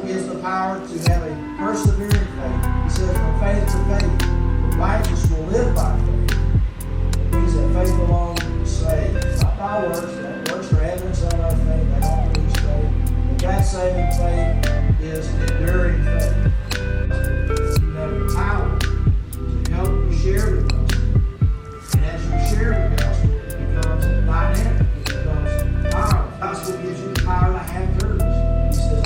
is the power to have a persevering faith. He says, from faith to faith, the righteous will live by faith. It means that faith alone saves, not by works. That works are evidence of our faith. They don't produce faith. But that saving faith is enduring faith. You have the power to help you share the gospel. And as you share the gospel, it becomes dynamic. It becomes powerful. The gospel gives you the power to have courage. He says,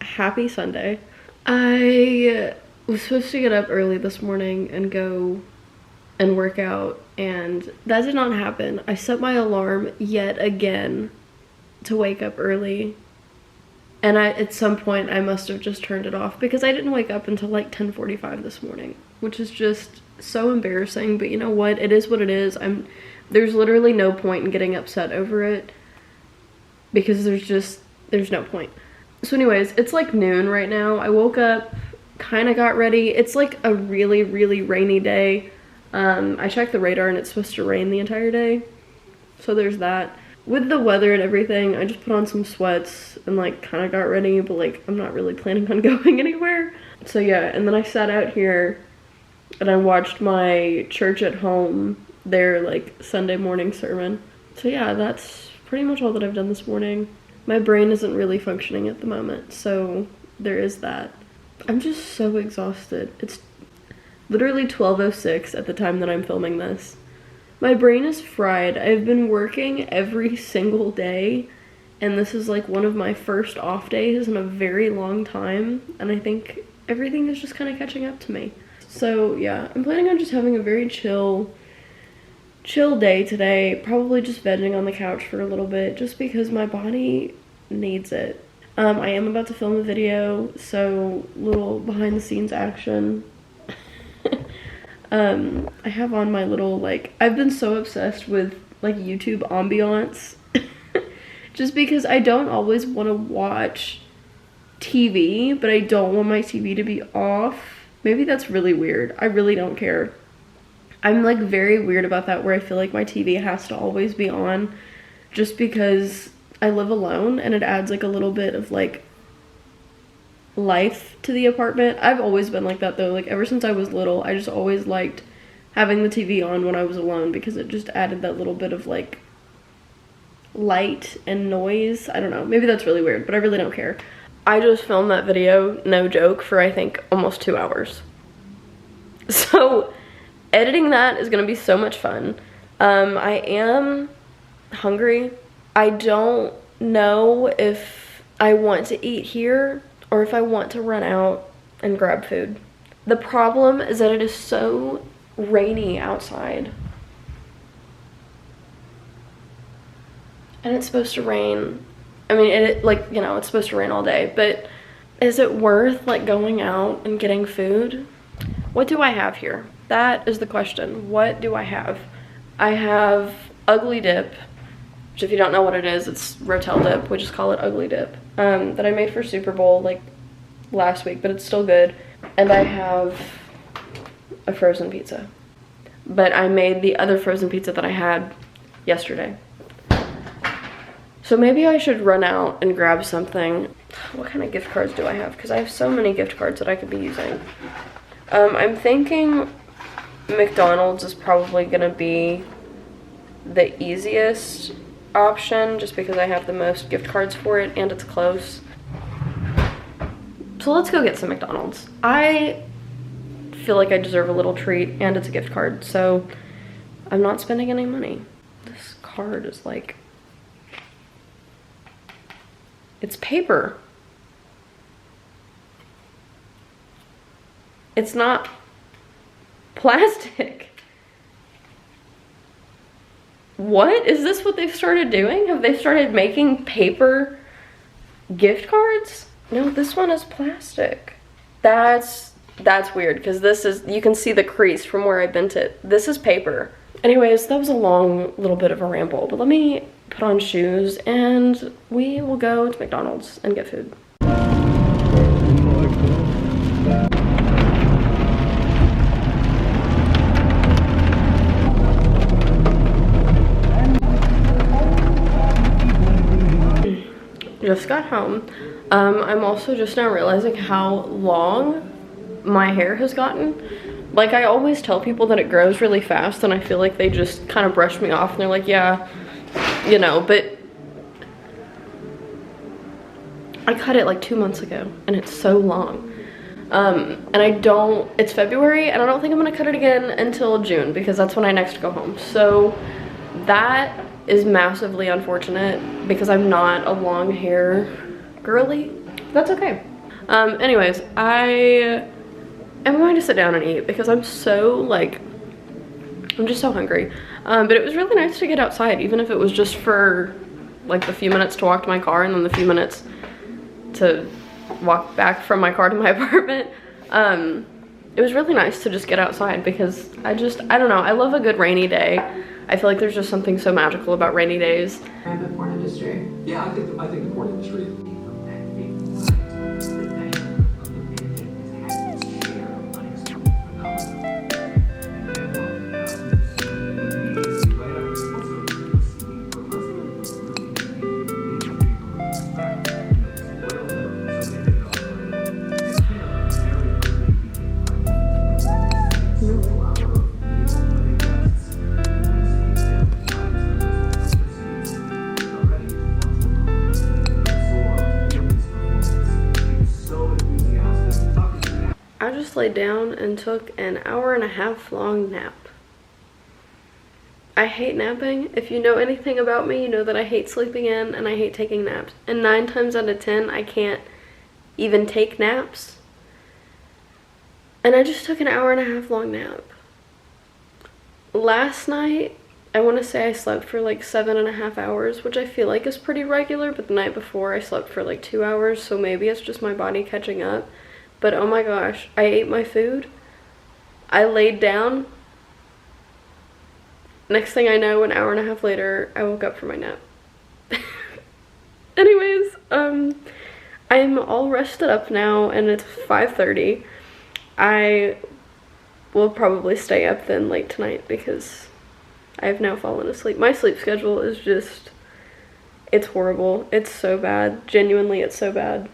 Happy Sunday. I was supposed to get up early this morning and go and work out, and that did not happen. I set my alarm yet again to wake up early, and at some point I must have just turned it off because I didn't wake up until like 10:45 this morning, which is just so embarrassing. But you know what? It is what it is. There's literally no point in getting upset over it because there's no point. So anyways, it's like noon right now. I woke up, kind of got ready. It's like a really, really rainy day. I checked the radar and it's supposed to rain the entire day. So there's that. With the weather and everything, I just put on some sweats and like kind of got ready, but like I'm not really planning on going anywhere. So yeah, and then I sat out here and I watched my church at home, their like Sunday morning sermon. So yeah, that's pretty much all that I've done this morning. My brain isn't really functioning at the moment, so there is that. I'm just so exhausted. It's literally 12:06 at the time that I'm filming this. My brain is fried. I've been working every single day, and this is like one of my first off days in a very long time, and I think everything is just kind of catching up to me. So yeah, I'm planning on just having a very chill day today, probably just vegging on the couch for a little bit just because my body needs it. I am about to film a video, so little behind the scenes action. I have on my little, like, I've been so obsessed with like YouTube ambiance just because I don't always want to watch TV, but I don't want my TV to be off. Maybe that's really weird. I really don't care. I'm like very weird about that, where I feel like my TV has to always be on just because I live alone and it adds like a little bit of like life to the apartment. I've always been like that though. Like ever since I was little, I just always liked having the TV on when I was alone because it just added that little bit of like light and noise. I don't know. Maybe that's really weird, but I really don't care. I just filmed that video, no joke, for I think almost 2 hours. So editing that is gonna be so much fun. I am hungry. I don't know if I want to eat here or if I want to run out and grab food. The problem is that it is so rainy outside. And it's supposed to rain. I mean, it's supposed to rain all day, but is it worth like going out and getting food? What do I have here? That is the question. What do I have? I have Ugly Dip, which if you don't know what it is, it's Rotel dip. We just call it Ugly Dip, that I made for Super Bowl like last week, but it's still good. And I have a frozen pizza, but I made the other frozen pizza that I had yesterday. So maybe I should run out and grab something. What kind of gift cards do I have? Because I have so many gift cards that I could be using. I'm thinking McDonald's is probably gonna be the easiest option just because I have the most gift cards for it and it's close. So let's go get some McDonald's. I feel like I deserve a little treat and it's a gift card, so I'm not spending any money. This card is like, it's paper. It's not plastic. What? Is this what they've started doing? Have they started making paper gift cards? No, this one is plastic. That's weird, because this is, you can see the crease from where I bent it. This is paper. Anyways, that was a long little bit of a ramble, but let me put on shoes and we will go to McDonald's and get food. Just got home. I'm also just now realizing how long my hair has gotten. Like, I always tell people that it grows really fast, and I feel like they just kind of brush me off and they're like, yeah, you know, but I cut it like 2 months ago and it's so long. And it's February and I don't think I'm gonna cut it again until June, because that's when I next go home. So that is massively unfortunate because I'm not a long hair girly. That's okay. Anyways, I am going to sit down and eat because I'm so like, I'm just so hungry. But it was really nice to get outside, even if it was just for like the few minutes to walk to my car and then the few minutes to walk back from my car to my apartment. It was really nice to just get outside because I don't know, I love a good rainy day. I feel like there's just something so magical about rainy days. And the porn industry. Yeah, I think the porn industry. I just laid down and took an hour-and-a-half long nap. I hate napping. If you know anything about me, you know that I hate sleeping in and I hate taking naps. And 9 times out of 10, I can't even take naps. And I just took an hour-and-a-half long nap. Last night, I want to say I slept for like 7.5 hours, which I feel like is pretty regular, but the night before I slept for like 2 hours, so maybe it's just my body catching up. But oh my gosh, I ate my food, I laid down, next thing I know, an hour-and-a-half later, I woke up from my nap. Anyways, I'm all rested up now and it's 5:30. I will probably stay up then late tonight because I have now fallen asleep. My sleep schedule is just, it's horrible. It's so bad. Genuinely, it's so bad.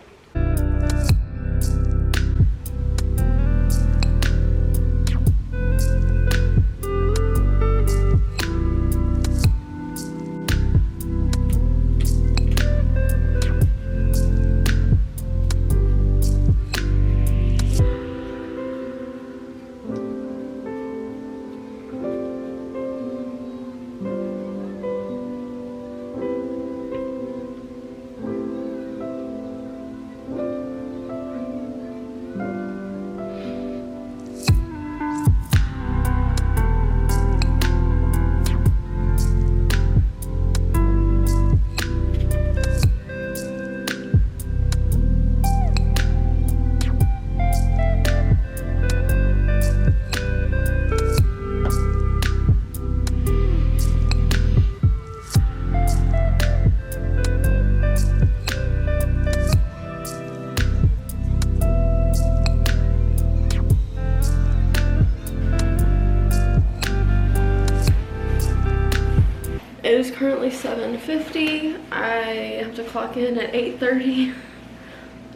It is currently 7:50. I have to clock in at 8:30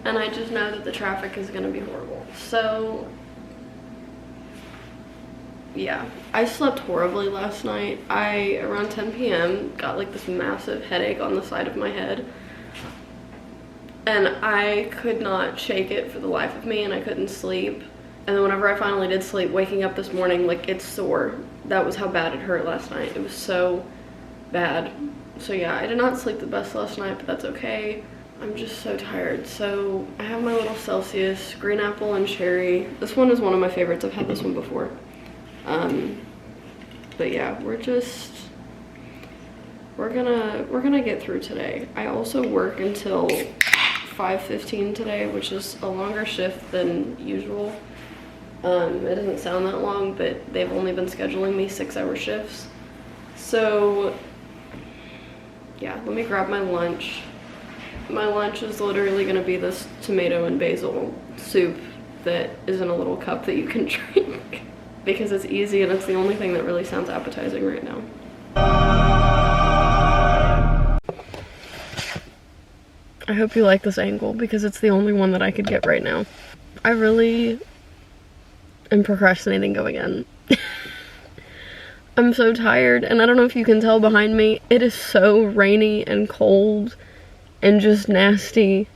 and I just know that the traffic is gonna be horrible. So yeah, I slept horribly last night. Around 10 p.m. got like this massive headache on the side of my head and I could not shake it for the life of me and I couldn't sleep. And then whenever I finally did sleep, waking up this morning, like it's sore. That was how bad it hurt last night. It was so bad. So yeah, I did not sleep the best last night, but that's okay. I'm just so tired. So I have my little Celsius, green apple and cherry. This one is one of my favorites. I've had this one before. But yeah, we're just we're gonna get through today. I also work until 5:15 today, which is a longer shift than usual. It doesn't sound that long, but they've only been scheduling me 6-hour shifts. So yeah, let me grab my lunch. My lunch is literally gonna be this tomato and basil soup that is in a little cup that you can drink because it's easy and it's the only thing that really sounds appetizing right now. I hope you like this angle because it's the only one that I could get right now. I really am procrastinating going in. I'm so tired, and I don't know if you can tell behind me, it is so rainy and cold and just nasty,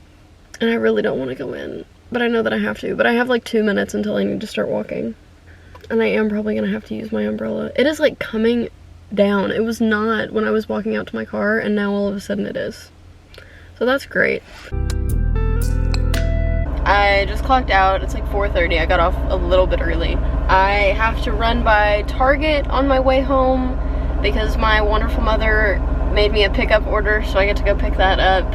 and I really don't want to go in, but I know that I have to. But I have like 2 minutes until I need to start walking, and I am probably gonna have to use my umbrella. It is like coming down. It was not when I was walking out to my car, and now all of a sudden it is. So that's great. I just clocked out. It's like 4:30. I got off a little bit early. I have to run by Target on my way home because my wonderful mother made me a pickup order, so I get to go pick that up.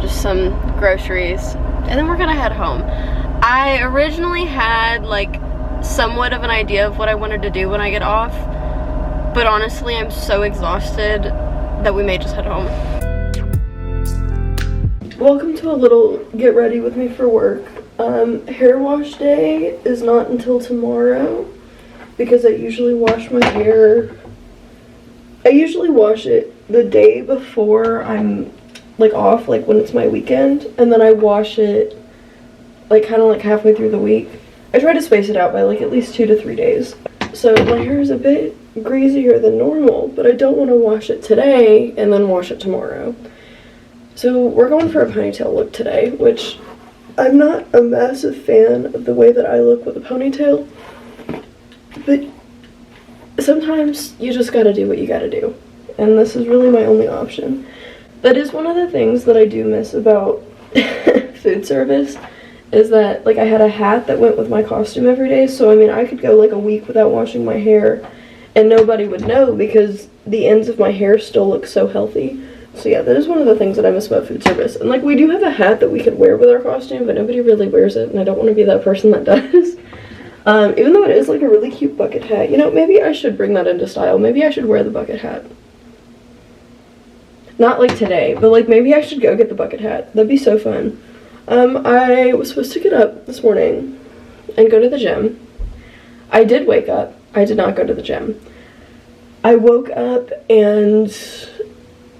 Just some groceries. And then we're gonna head home. I originally had like somewhat of an idea of what I wanted to do when I get off, but honestly I'm so exhausted that we may just head home. Welcome to a little get ready with me for work. Hair wash day is not until tomorrow because I usually wash my hair. I usually wash it the day before I'm like off, like when it's my weekend, and then I wash it like kind of like halfway through the week. I try to space it out by like at least 2 to 3 days. So my hair is a bit greasier than normal, but I don't want to wash it today and then wash it tomorrow. So we're going for a ponytail look today, which I'm not a massive fan of the way that I look with a ponytail, but sometimes you just gotta do what you gotta do, and this is really my only option. That is one of the things that I do miss about food service, is that like I had a hat that went with my costume every day, so I mean I could go like a week without washing my hair and nobody would know because the ends of my hair still look so healthy. So yeah, that is one of the things that I miss about food service. And like we do have a hat that we could wear with our costume, but nobody really wears it, and I don't want to be that person that does. Even though it is like a really cute bucket hat. You know, maybe I should bring that into style. Maybe I should wear the bucket hat. Not like today, but like maybe I should go get the bucket hat. That'd be so fun. I was supposed to get up this morning and go to the gym. I did wake up. I did not go to the gym. I woke up and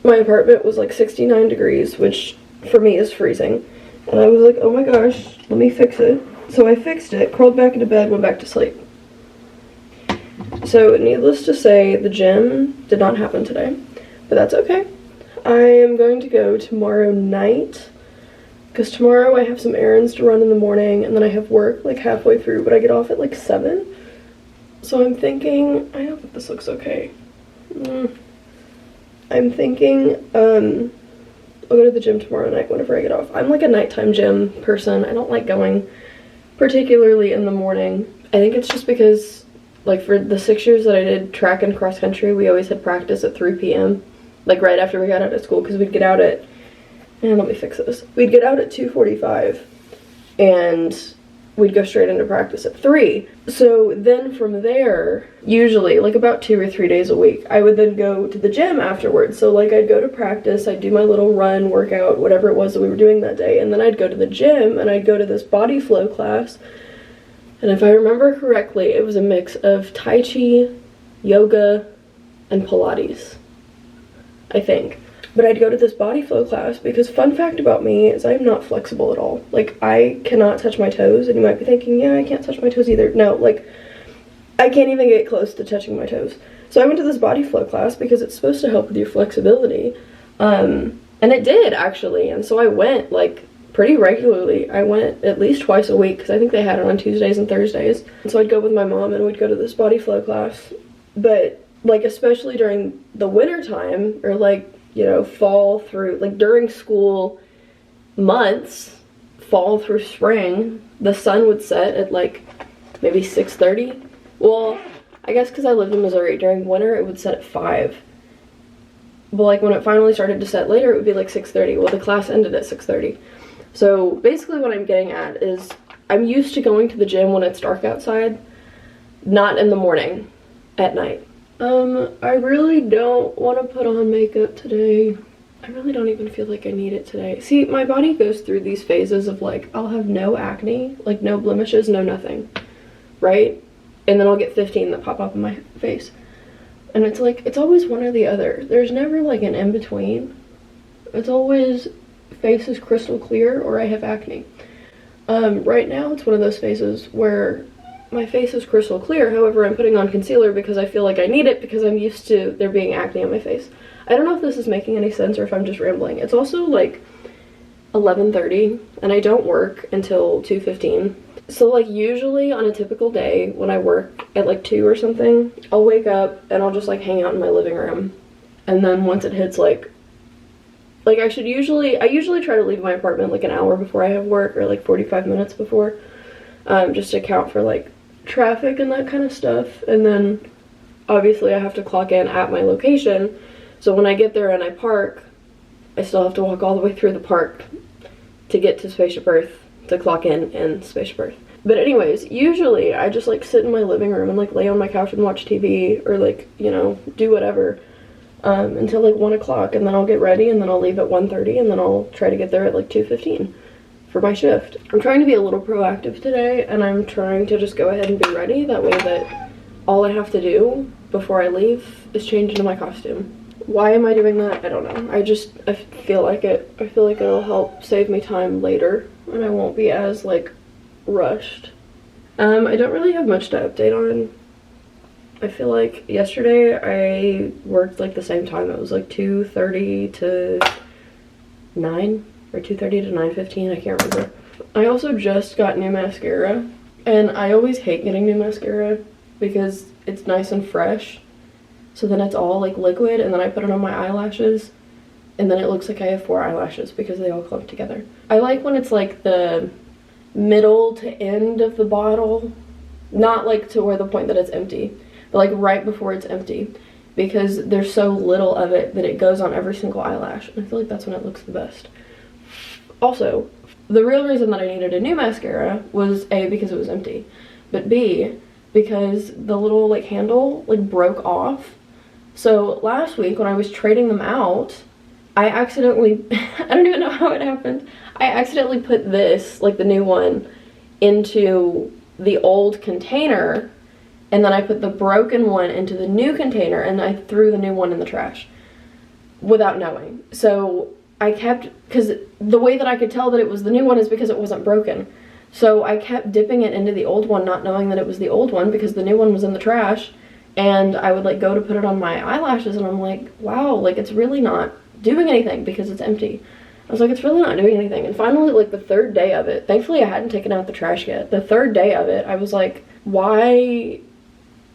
my apartment was like 69 degrees, which for me is freezing. And I was like, oh my gosh, let me fix it. So I fixed it, crawled back into bed, went back to sleep. So needless to say, the gym did not happen today, but that's okay. I am going to go tomorrow night, because tomorrow I have some errands to run in the morning, and then I have work like halfway through, but I get off at like 7. So I'm thinking, I hope this looks okay. I'm thinking, I'll go to the gym tomorrow night whenever I get off. I'm like a nighttime gym person. I don't like going particularly in the morning. I think it's just because, like, for the 6 years that I did track and cross country, we always had practice at 3 p.m. like right after we got out of school, because we'd get out at, and let me fix this. We'd get out at 2:45 and we'd go straight into practice at 3. So then from there, usually like about 2 or 3 days a week, I would then go to the gym afterwards. So like I'd go to practice, I'd do my little run, workout, whatever it was that we were doing that day, and then I'd go to the gym and I'd go to this body flow class. And if I remember correctly, it was a mix of Tai Chi, yoga, and Pilates, I think. But I'd go to this body flow class because, fun fact about me is I'm not flexible at all. Like, I cannot touch my toes, and you might be thinking, yeah, I can't touch my toes either. No, like, I can't even get close to touching my toes. So I went to this body flow class because it's supposed to help with your flexibility. And it did, actually. And so I went, like, pretty regularly. I went at least twice a week because I think they had it on Tuesdays and Thursdays. And so I'd go with my mom and we'd go to this body flow class. But, like, especially during the winter time, or, like, you know, fall through, like during school months, fall through spring, the sun would set at like maybe 6:30. Well, I guess because I lived in Missouri, during winter it would set at 5. But like when it finally started to set later, it would be like 6:30. Well, the class ended at 6:30. So basically what I'm getting at is I'm used to going to the gym when it's dark outside, not in the morning, at night. I really don't want to put on makeup today. I really don't even feel like I need it today. See, my body goes through these phases of like, I'll have no acne, like no blemishes, no nothing, right? And then I'll get 15 that pop up in my face. And it's like, it's always one or the other. There's never like an in-between. It's always face is crystal clear or I have acne. Right now it's one of those phases where my face is crystal clear, however I'm putting on concealer because I feel like I need it because I'm used to there being acne on my face. I don't know if this is making any sense or if I'm just rambling. It's also like 11:30 and I don't work until 2:15. So like usually on a typical day when I work at like 2 or something, I'll wake up and I'll just like hang out in my living room. And then once it hits like I usually try to leave my apartment like an hour before I have work or like 45 minutes before, just to account for like traffic and that kind of stuff. And then obviously I have to clock in at my location. So when I get there and I park, I still have to walk all the way through the park to get to Spaceship Earth to clock in Spaceship Earth. But anyways, usually I just like sit in my living room and like lay on my couch and watch TV or like, you know, do whatever until like 1 o'clock, and then I'll get ready and then I'll leave at 1:30 and then I'll try to get there at like 2:15 for my shift. I'm trying to be a little proactive today and I'm trying to just go ahead and be ready. That way that all I have to do before I leave is change into my costume. Why am I doing that? I don't know. I feel like it. I feel like it'll help save me time later and I won't be as like rushed. I don't really have much to update on. I feel like yesterday I worked like the same time. It was like 2:30 to 9 or 2:30 to 9:15. I can't remember. I also just got new mascara and I always hate getting new mascara because it's nice and fresh. So then it's all like liquid and then I put it on my eyelashes and then it looks like I have 4 eyelashes because they all clump together. I like when it's like the middle to end of the bottle, not like to where the point that it's empty, but like right before it's empty, because there's so little of it that it goes on every single eyelash. And I feel like that's when it looks the best. Also, the real reason that I needed a new mascara was A, because it was empty, but B, because the little like handle like broke off. So last week when I was trading them out, I accidentally, I don't even know how it happened, I accidentally put this, like the new one, into the old container, and then I put the broken one into the new container and I threw the new one in the trash without knowing. So I kept, because the way that I could tell that it was the new one is because it wasn't broken. So I kept dipping it into the old one, not knowing that it was the old one because the new one was in the trash. And I would like go to put it on my eyelashes and I'm like, wow, like it's really not doing anything because it's empty. I was like, it's really not doing anything. And finally, like the 3rd day of it, thankfully I hadn't taken out the trash yet. The 3rd day of it, I was like, why?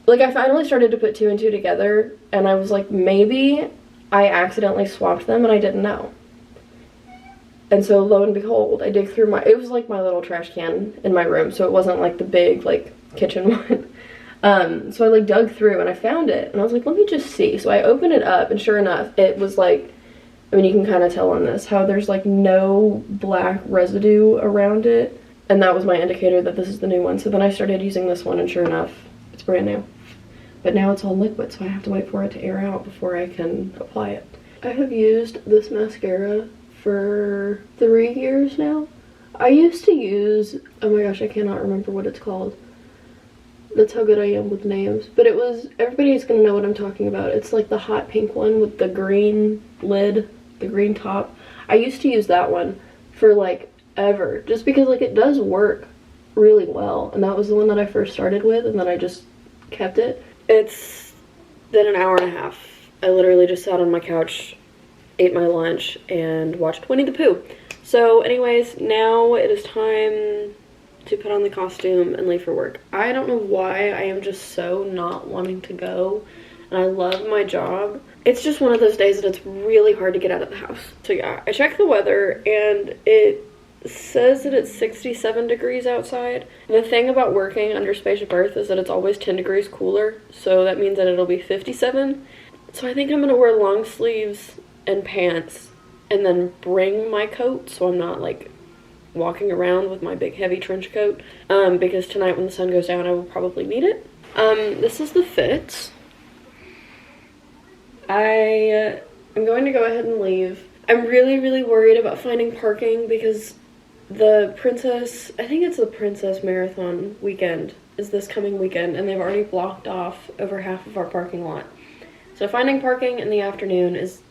Like I finally started to put 2 and 2 together and I was like, maybe I accidentally swapped them and I didn't know. And so lo and behold, I dig through it was like my little trash can in my room, so it wasn't like the big like kitchen one. So I like dug through and I found it and I was like, let me just see. So I opened it up and sure enough, it was like, I mean, you can kind of tell on this how there's like no black residue around it. And that was my indicator that this is the new one. So then I started using this one and sure enough, it's brand new. But now it's all liquid, so I have to wait for it to air out before I can apply it. I have used this mascara for 3 years now. I used to use, oh my gosh, I cannot remember what it's called. That's how good I am with names. But it was, everybody's gonna know what I'm talking about. It's like the hot pink one with the green lid, the green top. I used to use that one for like ever, just because like it does work really well. And that was the one that I first started with and then I just kept it. It's been an hour and a half. I literally just sat on my couch, ate my lunch, and watched Winnie the Pooh. So anyways, now it is time to put on the costume and leave for work. I don't know why I am just so not wanting to go, and I love my job. It's just one of those days that it's really hard to get out of the house. So yeah, I checked the weather and it says that it's 67 degrees outside. The thing about working under Spaceship Earth is that it's always 10 degrees cooler, so that means that it'll be 57. So I think I'm gonna wear long sleeves and pants and then bring my coat so I'm not like walking around with my big heavy trench coat, because tonight when the sun goes down I will probably need it. This is the fit. I am going to go ahead and leave. I'm really worried about finding parking because the Princess, I think it's the Princess Marathon weekend is this coming weekend, and they've already blocked off over half of our parking lot. So finding parking in the afternoon is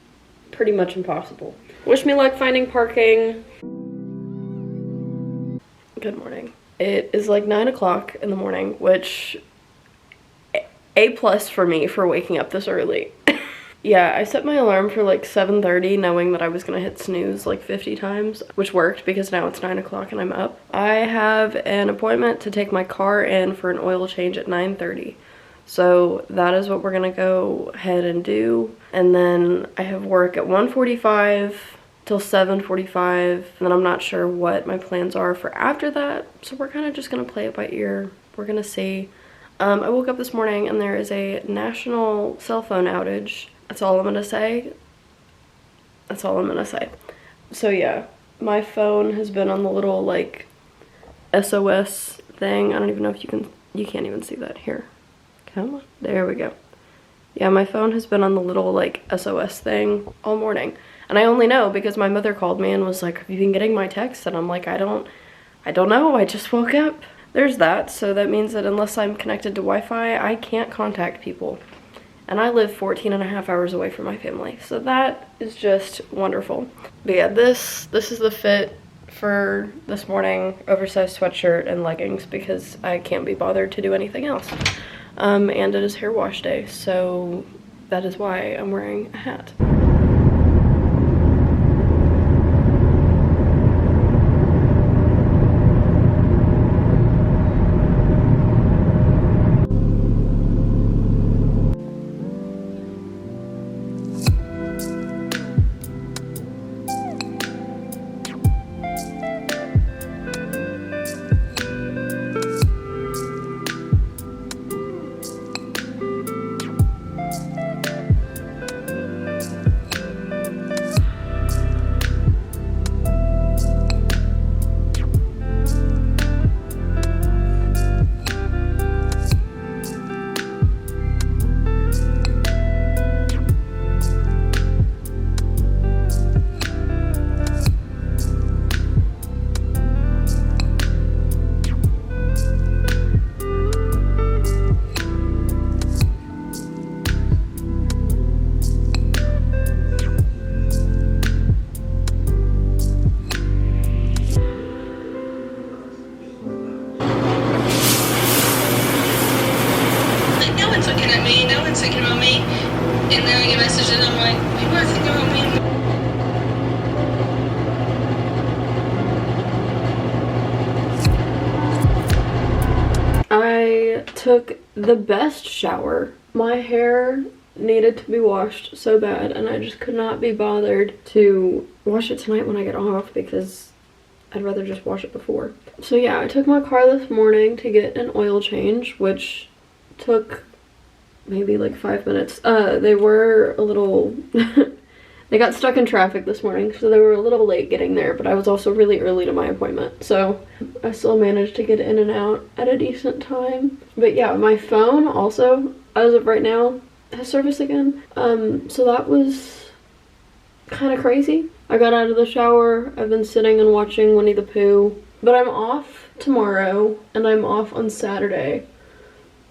pretty much impossible. Wish me luck finding parking. Good morning. It is like 9 o'clock in the morning, which A+ for me for waking up this early. Yeah, I set my alarm for like 7:30 knowing that I was gonna hit snooze like 50 times, which worked because now it's 9 o'clock and I'm up. I have an appointment to take my car in for an oil change at 9:30. So that is what we're gonna go ahead and do. And then I have work at 1:45 till 7:45, and then I'm not sure what my plans are for after that. So we're kind of just gonna play it by ear. We're gonna see. I woke up this morning and there is a national cell phone outage. That's all I'm gonna say. That's all I'm gonna say. So yeah, my phone has been on the little like SOS thing. I don't even know if you can't even see that here. Come on, there we go. Yeah, my phone has been on the little like SOS thing all morning. And I only know because my mother called me and was like, have you been getting my texts? And I'm like, I don't know, I just woke up. There's that, so that means that unless I'm connected to Wi-Fi, I can't contact people. And I live 14.5 hours away from my family, so that is just wonderful. But yeah, this is the fit for this morning: oversized sweatshirt and leggings because I can't be bothered to do anything else. And it is hair wash day, so that is why I'm wearing a hat. I took the best shower. My hair needed to be washed so bad and I just could not be bothered to wash it tonight when I get off because I'd rather just wash it before. So yeah, I took my car this morning to get an oil change, which took maybe like 5 minutes. They were a little they got stuck in traffic this morning, so they were a little late getting there, but I was also really early to my appointment, so I still managed to get in and out at a decent time. But yeah, my phone also, as of right now, has service again. So that was kind of crazy. I got out of the shower, I've been sitting and watching Winnie the Pooh, but I'm off tomorrow and I'm off on Saturday.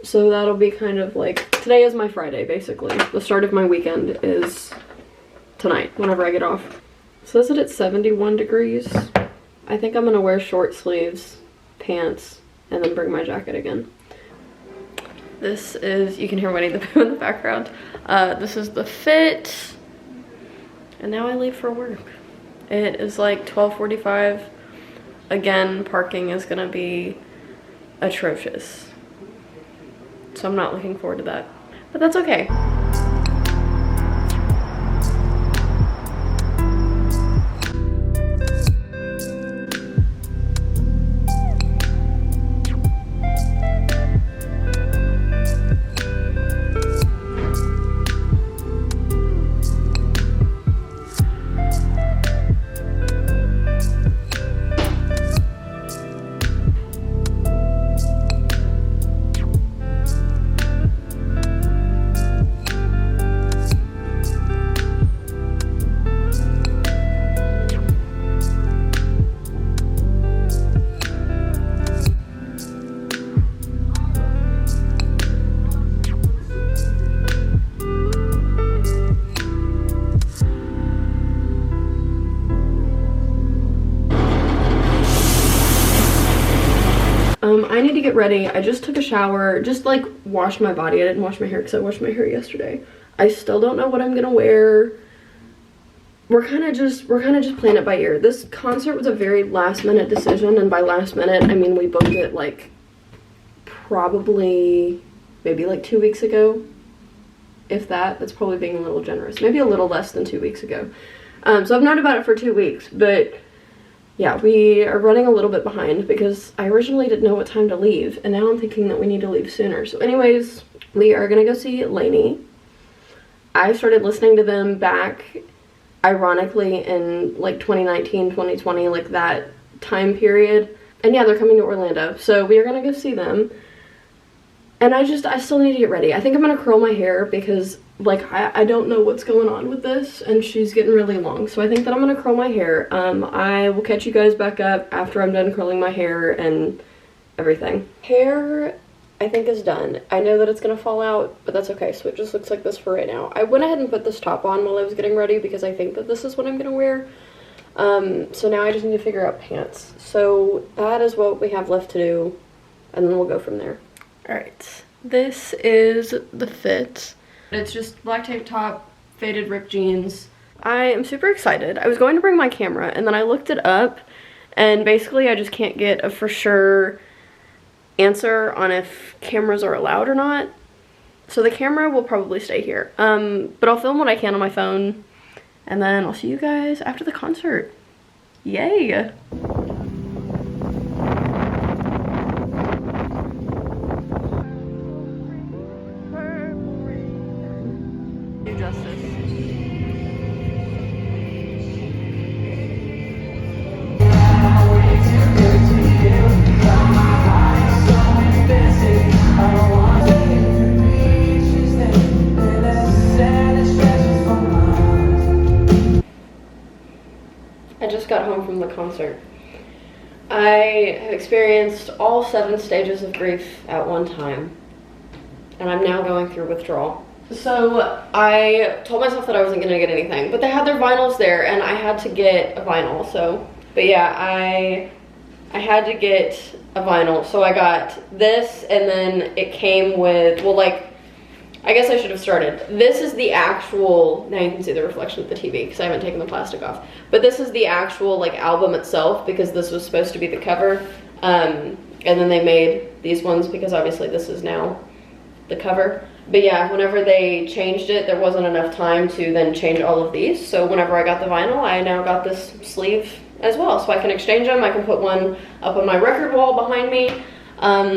So that'll be kind of like, today is my Friday basically. The start of my weekend is tonight, whenever I get off. It says that it's 71 degrees. I think I'm gonna wear short sleeves, pants, and then bring my jacket again. This is, you can hear Winnie the Pooh in the background. This is the fit. And now I leave for work. It is like 12:45. Again, parking is gonna be atrocious. So I'm not looking forward to that. But that's okay. I need to get ready. I just took a shower, just like washed my body. I didn't wash my hair because I washed my hair yesterday. I still don't know what I'm gonna wear. We're kind of just playing it by ear. This concert was a very last minute decision, and by last minute I mean we booked it like probably maybe like 2 weeks ago. If that's probably being a little generous. Maybe a little less than 2 weeks ago. So I've known about it for 2 weeks, but yeah, we are running a little bit behind because I originally didn't know what time to leave, and now I'm thinking that we need to leave sooner. So anyways, we are gonna go see LANY. I started listening to them back, ironically, in like 2019, 2020, like that time period. And yeah, they're coming to Orlando, so we are gonna go see them. And I still need to get ready. I think I'm gonna curl my hair because like I don't know what's going on with this, and she's getting really long. So I think that I'm gonna curl my hair. I will catch you guys back up after I'm done curling my hair and everything. Hair, I think, is done. I know that it's gonna fall out, but that's okay. So it just looks like this for right now. I went ahead and put this top on while I was getting ready because I think that this is what I'm gonna wear. So now I just need to figure out pants. So that is what we have left to do, and then we'll go from there. Alright, this is the fit. It's just black tank top, faded ripped jeans. I am super excited. I was going to bring my camera, and then I looked it up, and basically I just can't get a for sure answer on if cameras are allowed or not. So the camera will probably stay here. But I'll film what I can on my phone, and then I'll see you guys after the concert. Yay! I just got home from the concert. I have experienced all 7 stages of grief at one time, and I'm now going through withdrawal. So I told myself that I wasn't gonna get anything, but they had their vinyls there, and I had to get a vinyl. So, but yeah, I had to get a vinyl. So I got this, and then it came with, well, like, I guess I should have started. This is the actual, now you can see the reflection of the TV because I haven't taken the plastic off. But this is the actual like album itself because this was supposed to be the cover. And then they made these ones because obviously this is now the cover. But yeah, whenever they changed it, there wasn't enough time to then change all of these. So whenever I got the vinyl, I now got this sleeve as well. So I can exchange them. I can put one up on my record wall behind me.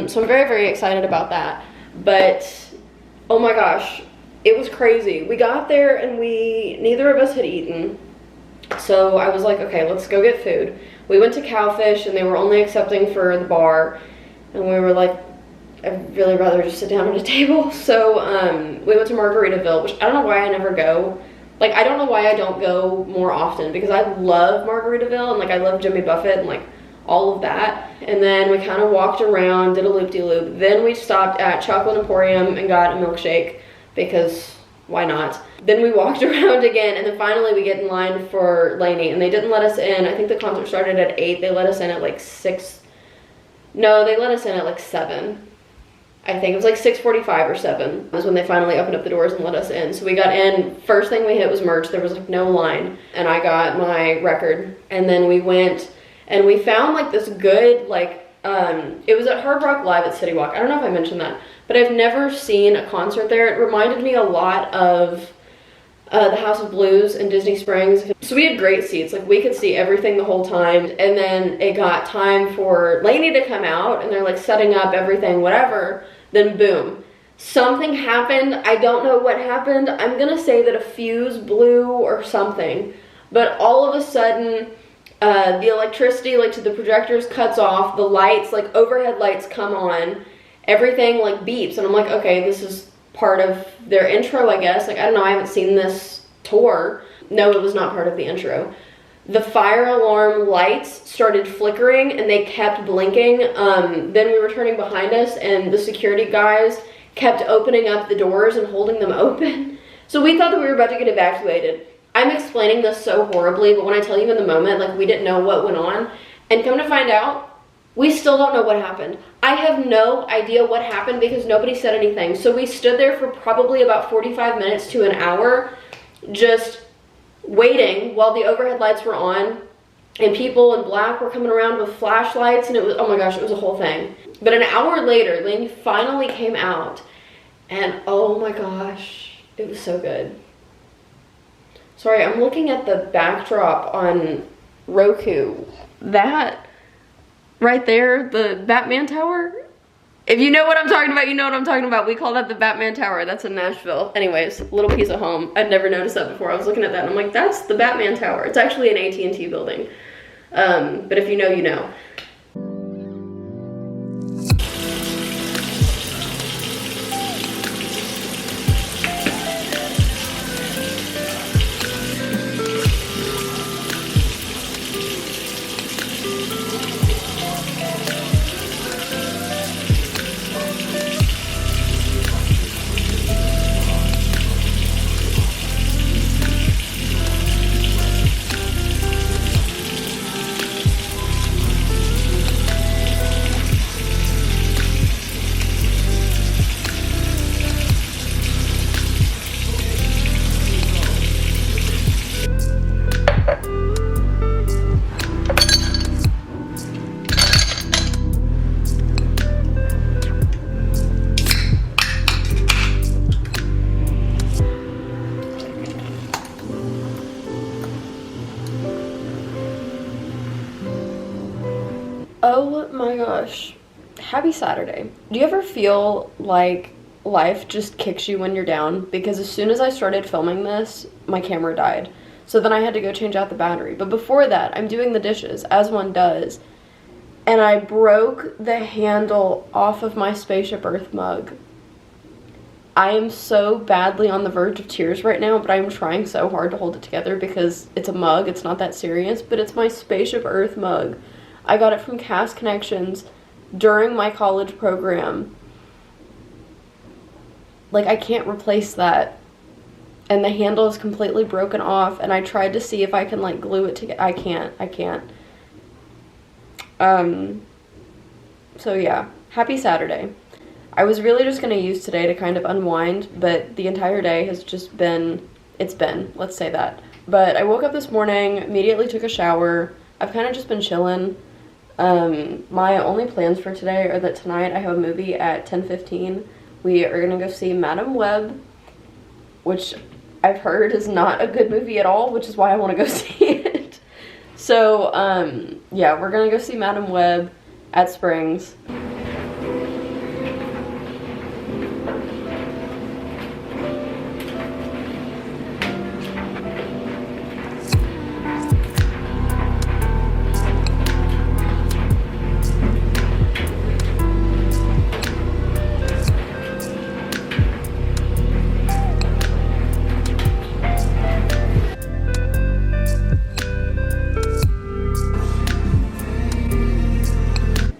So I'm very, very excited about that. But oh my gosh, it was crazy. We got there and neither of us had eaten. So I was like, okay, let's go get food. We went to Cowfish and they were only accepting for the bar. And we were like, I'd really rather just sit down at a table. So we went to Margaritaville, which I don't know why I never go. Like, I don't know why I don't go more often because I love Margaritaville and like I love Jimmy Buffett and like all of that. And then we kind of walked around, did a loop-de-loop. Then we stopped at Chocolate Emporium and got a milkshake because why not? Then we walked around again, and then finally we get in line for LANY, and they didn't let us in. I think the concert started at 8. They let us in at like 6. No, they let us in at like 7. I think it was like 6:45 or 7 was when they finally opened up the doors and let us in. So we got in, first thing we hit was merch. There was like no line, and I got my record. And then we went and we found like this good, like, it was at Hard Rock Live at City Walk. I don't know if I mentioned that, but I've never seen a concert there. It reminded me a lot of the House of Blues in Disney Springs. So we had great seats, like we could see everything the whole time. And then it got time for LANY to come out and they're like setting up everything, whatever. Then boom, something happened. I don't know what happened. I'm gonna say that a fuse blew or something, but all of a sudden, the electricity like to the projectors cuts off, the lights, like overhead lights come on, everything like beeps, and I'm like, okay, this is part of their intro, I guess. Like, I don't know, I haven't seen this tour. No, it was not part of the intro. The fire alarm lights started flickering and they kept blinking. Then we were turning behind us and the security guys kept opening up the doors and holding them open. So we thought that we were about to get evacuated. I'm explaining this so horribly, but when I tell you in the moment, like, we didn't know what went on. And come to find out, We still don't know what happened. I have no idea what happened because nobody said anything. So we stood there for probably about 45 minutes to an hour just waiting while the overhead lights were on and people in black were coming around with flashlights, and it was, oh my gosh, it was a whole thing. But an hour later, LANY finally came out, and oh my gosh, it was so good. Sorry, I'm looking at the backdrop on Roku. That right there, the Batman Tower. If you know what I'm talking about, you know what I'm talking about. We call that the Batman Tower. That's in Nashville. Anyways, little piece of home. I'd never noticed that before. I was looking at that and I'm like, that's the Batman Tower. It's actually an AT&T building. But if you know, you know. Oh my gosh. Happy Saturday. Do you ever feel like life just kicks you when you're down? Because as soon as I started filming this, my camera died. So then I had to go change out the battery. But before that, I'm doing the dishes, as one does. And I broke the handle off of my Spaceship Earth mug. I am so badly on the verge of tears right now, but I'm trying so hard to hold it together because it's a mug. It's not that serious, but it's my Spaceship Earth mug. I got it from Cast Connections during my college program. Like, I can't replace that. And the handle is completely broken off, and I tried to see if I can, like, glue it together. I can't. So yeah, happy Saturday. I was really just gonna use today to kind of unwind, but the entire day has just been, let's say that. But I woke up this morning, immediately took a shower. I've kind of just been chilling. My only plans for today are that tonight I have a movie at 10:15. We are gonna go see Madam Web, which I've heard is not a good movie at all, which is why I want to go see it. So, yeah, we're gonna go see Madam Web at Springs.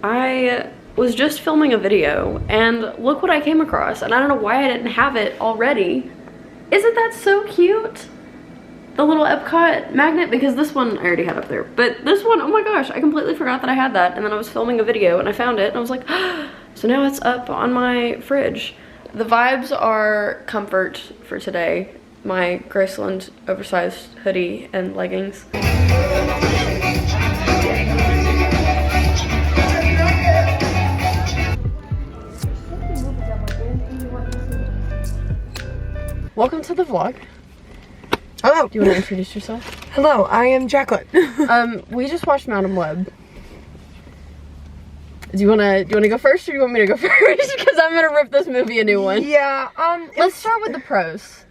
I was just filming a video and look what I came across, and I don't know why I didn't have it already. Isn't that so cute? The little Epcot magnet, because this one I already had up there, but this one, oh my gosh, I completely forgot that I had that, and then I was filming a video and I found it and I was like, so now it's up on my fridge. The vibes are comfort for today. My Graceland oversized hoodie and leggings. Welcome to the vlog. Hello. Do you want to introduce yourself? Hello, I am Jacqueline. We just watched Madam Web. Do you wanna go first, or do you want me to go first? Because I'm gonna rip this movie a new one. Yeah, Let's start with the pros.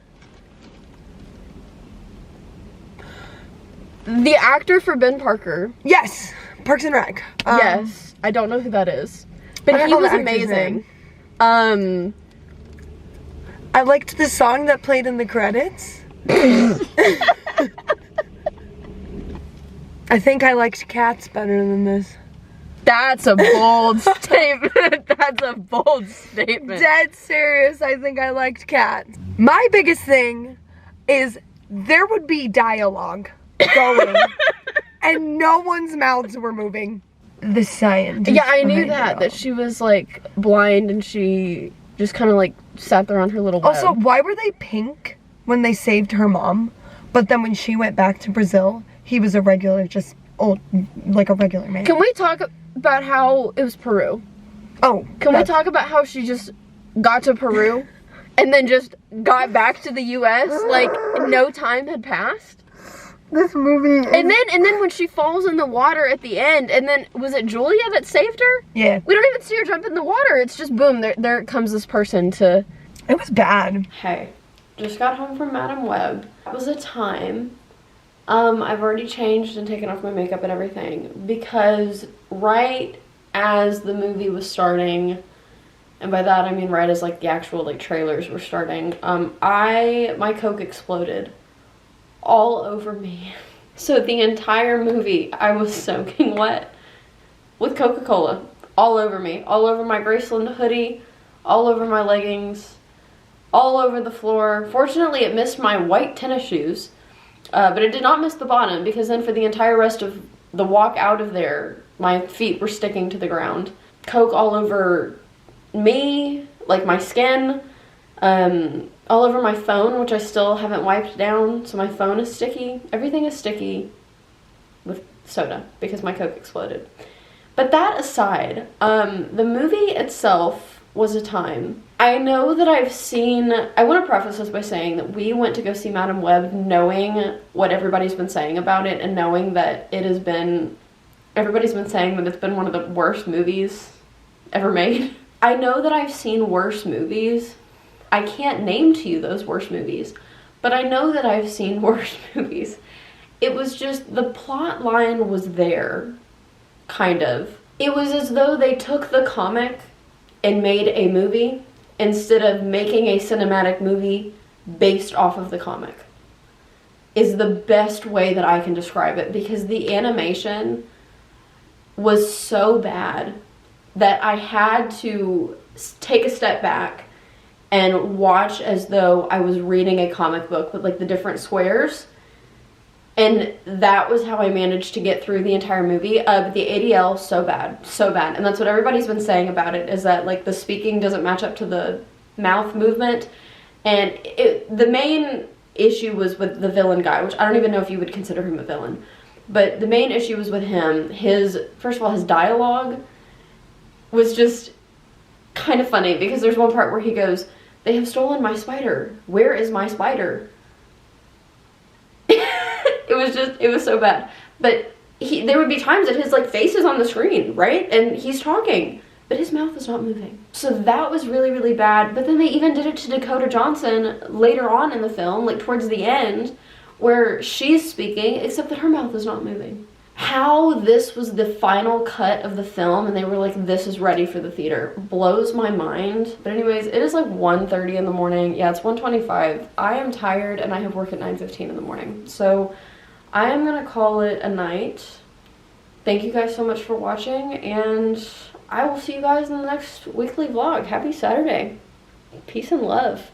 The actor for Ben Parker. yes, Parks and Rec. Yes, I don't know who that is, but he was amazing. I liked the song that played in the credits. I think I liked Cats better than this. That's a bold statement. That's a bold statement. Dead serious, I think I liked Cats. My biggest thing is there would be dialogue going and no one's mouths were moving. the scientist. Yeah, I knew behind it all. that she was like blind and she just kind of like sat there on her little web. Also, why were they pink when they saved her mom? But then when she went back to Brazil, he was a regular, just old, like a regular man. Can we talk about how it was Peru? Oh, Can we talk about how she just got to Peru and then just got back to the US like no time had passed? This movie is... And then when she falls in the water at the end, and then was it Julia that saved her? Yeah. We don't even see her jump in the water. It's just boom, there comes this person to... It was bad. Hey, just got home from Madame Web. That was a time. I've already changed and taken off my makeup and everything because right as the movie was starting, and by that I mean right as like the actual like trailers were starting, my Coke exploded all over me. So the entire movie I was soaking wet with Coca-Cola all over me, all over my Graceland hoodie, all over my leggings, all over the floor. Fortunately, it missed my white tennis shoes, but it did not miss the bottom because then for the entire rest of the walk out of there, my feet were sticking to the ground. Coke all over me, like my skin, all over my phone, which I still haven't wiped down, so my phone is sticky. Everything is sticky with soda because my Coke exploded. But that aside, the movie itself was a time. I know that I want to preface this by saying that we went to go see Madame Web knowing what everybody's been saying about it and knowing that everybody's been saying that it's been one of the worst movies ever made. I know that I've seen worse movies. I can't name to you those worst movies, but I know that I've seen worse movies. It was just, the plot line was there, kind of. It was as though they took the comic and made a movie instead of making a cinematic movie based off of the comic, is the best way that I can describe it, because the animation was so bad that I had to take a step back and watch as though I was reading a comic book with like the different squares. And that was how I managed to get through the entire movie. But the ADL, so bad. And that's what everybody's been saying about it, is that like the speaking doesn't match up to the mouth movement. And the main issue was with the villain guy, which I don't even know if you would consider him a villain. But the main issue was with him. First of all, his dialogue was just kind of funny, because there's one part where he goes, "They have stolen my spider. Where is my spider?" It was so bad. But there would be times that his like face is on the screen, right? And he's talking, but his mouth is not moving. So that was really, really bad. But then they even did it to Dakota Johnson later on in the film, like towards the end, where she's speaking, except that her mouth is not moving. How this was the final cut of the film and they were like, this is ready for the theater, blows my mind. But anyways, it is like 1:30 in the morning. Yeah, it's 1:25. I am tired and I have work at 9:15 in the morning. So I am gonna call it a night. Thank you guys so much for watching, and I will see you guys in the next weekly vlog. Happy Saturday. Peace and love.